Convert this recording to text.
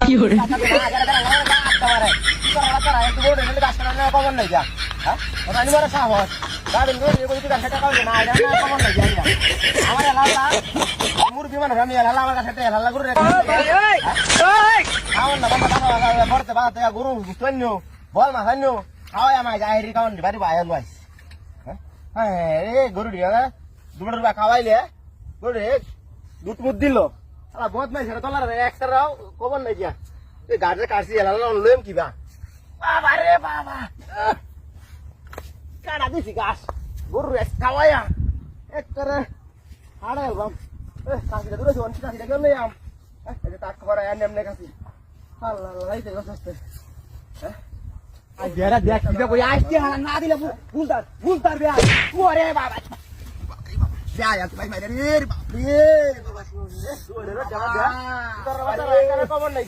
কি করে কমন নাই যা হ্যাঁ আমি মারা সাহস গাড়ি সেটা কাউকে না কমন নাই যাই না আমার এলাকা মুরগি মানে আমি এলাকা আমার কাছে এলাকা করে খাওয়ান না বাবা ভরতে বাতে গরু বুঝতেন বল মা জানি খাওয়াই আমায় যাই কাউন বাড়ি বাইরে লইস হ্যাঁ রে গরু দিয়া দুটো রুপা খাওয়াইলে গরু দুধ মুদ দিল আলা বহুত নাই সেটা তোলার একটারাও কমন নাই যা এই গাড়িতে কাটছি এলাকা লইম কিবা বাবা রে বাবা কাটা দিছি গাছ গরু খাওয়াইয়া একটারে হাড়ে বাম কাশিটা দূরে শোন কাশিটা কেন নেই আম এই টাক করা এমনি কাশি আল্লাহ আল্লাহ এই দেখো সস্তে হ্যাঁ আই বেরা দেখ কিবা কই আইতে হালা না দিলে বুলতার বে ওরে বাবা যা যা ভাই মাইরে রে বাপ রে বাবা শুন রে ওরে রে যা যা তোর বাবা কমন নাই